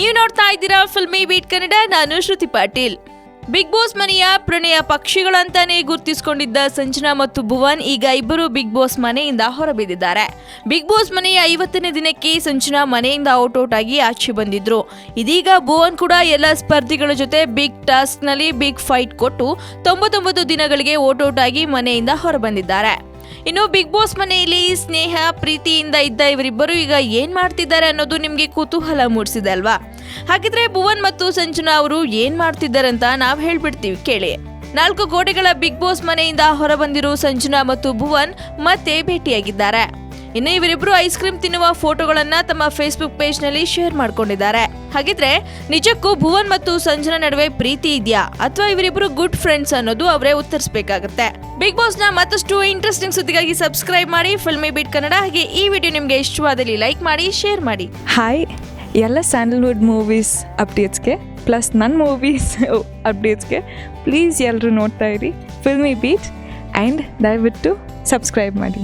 ನೀವು ನೋಡ್ತಾ ಇದ್ದೀರಾ ಫಿಲ್ಮಿ ಬೀಟ್ ಕನ್ನಡ. ನಾನು ಶ್ರುತಿ ಪಾಟೀಲ್. ಬಿಗ್ ಬಾಸ್ ಮನೆಯ ಪ್ರಣಯ ಪಕ್ಷಿಗಳಂತಾನೆ ಗುರ್ತಿಸಿಕೊಂಡಿದ್ದ ಸಂಜನಾ ಮತ್ತು ಭುವನ್ ಈಗ ಇಬ್ಬರು ಬಿಗ್ ಬಾಸ್ ಮನೆಯಿಂದ ಹೊರಬಿದ್ದಿದ್ದಾರೆ. ಬಿಗ್ ಬಾಸ್ ಮನೆಯ 50ನೇ ದಿನಕ್ಕೆ ಸಂಜನಾ ಮನೆಯಿಂದ ಔಟ್ ಆಗಿ ಆಚೆ ಬಂದಿದ್ರು. ಇದೀಗ ಭುವನ್ ಕೂಡ ಎಲ್ಲ ಸ್ಪರ್ಧಿಗಳ ಜೊತೆ ಬಿಗ್ ಟಾಸ್ಕ್ ನಲ್ಲಿ ಬಿಗ್ ಫೈಟ್ ಕೊಟ್ಟು 99 ದಿನಗಳಿಗೆ ಔಟ್ ಆಗಿ ಮನೆಯಿಂದ ಹೊರಬಂದಿದ್ದಾರೆ. ಇನ್ನು ಬಿಗ್ ಬಾಸ್ ಮನೆಯಲ್ಲಿ ಸ್ನೇಹ ಪ್ರೀತಿಯಿಂದ ಇದ್ದ ಇವರಿಬ್ಬರು ಈಗ ಏನ್ ಮಾಡ್ತಿದ್ದಾರೆ ಅನ್ನೋದು ನಿಮ್ಗೆ ಕುತೂಹಲ ಮೂಡಿಸಿದೆ ಅಲ್ವಾ? ಹಾಗಿದ್ರೆ ಭುವನ್ ಮತ್ತು ಸಂಜನಾ ಅವರು ಏನ್ ಮಾಡ್ತಿದ್ದಾರೆ ಅಂತ ನಾವ್ ಹೇಳ್ಬಿಡ್ತೀವಿ, ಕೇಳಿ. 4 ಗೋಡೆಗಳ ಬಿಗ್ ಬಾಸ್ ಮನೆಯಿಂದ ಹೊರಬಂದಿರೋ ಸಂಜನಾ ಮತ್ತು ಭುವನ್ ಮತ್ತೆ ಭೇಟಿಯಾಗಿದ್ದಾರೆ. ಇನ್ನು ಇವರಿಬ್ರು ಐಸ್ ಕ್ರೀಮ್ ತಿನ್ನುವ ಫೋಟೋಗಳನ್ನ ತಮ್ಮ ಫೇಸ್ಬುಕ್ ಪೇಜ್ ನಲ್ಲಿ ಶೇರ್ ಮಾಡ್ಕೊಂಡಿದ್ದಾರೆ. ಹಾಗಿದ್ರೆ ನಿಜಕ್ಕೂ ಭುವನ್ ಮತ್ತು ಸಂಜನಾ ನಡುವೆ ಪ್ರೀತಿ ಇದೆಯಾ ಅಥವಾ ಇವರಿಬ್ರು ಗುಡ್ ಫ್ರೆಂಡ್ಸ್ ಅನ್ನೋದು ಅವರೇ ಉತ್ತರಿಸಬೇಕಾಗುತ್ತೆ. ಬಿಗ್ ಬಾಸ್ ನ ಮತ್ತಷ್ಟು ಇಂಟ್ರೆಸ್ಟಿಂಗ್ ಸುದ್ದಿಗಾಗಿ ಸಬ್ಸ್ಕ್ರೈಬ್ ಮಾಡಿ ಫಿಲ್ಮಿ ಬೀಟ್ ಕನ್ನಡ. ಹಾಗೆ ಈ ವಿಡಿಯೋ ನಿಮ್ಗೆ ಇಷ್ಟವಾದಲ್ಲಿ ಲೈಕ್ ಮಾಡಿ, ಶೇರ್ ಮಾಡಿ. ಹಾಯ್, ಎಲ್ಲ ಸ್ಯಾಂಡಲ್ವುಡ್ ಮೂವೀಸ್ ಅಪ್ಡೇಟ್ಸ್ಗೆ ಪ್ಲಸ್ ನನ್ನ ಮೂವೀಸ್ ಅಪ್ಡೇಟ್ಸ್ಗೆ ಪ್ಲೀಸ್ ಎಲ್ಲರೂ ನೋಡ್ತಾ ಇರಿ ಫಿಲ್ಮಿ ಬೀಟ್ ಆ್ಯಂಡ್ ದಯವಿಟ್ಟು ಸಬ್ಸ್ಕ್ರೈಬ್ ಮಾಡಿ.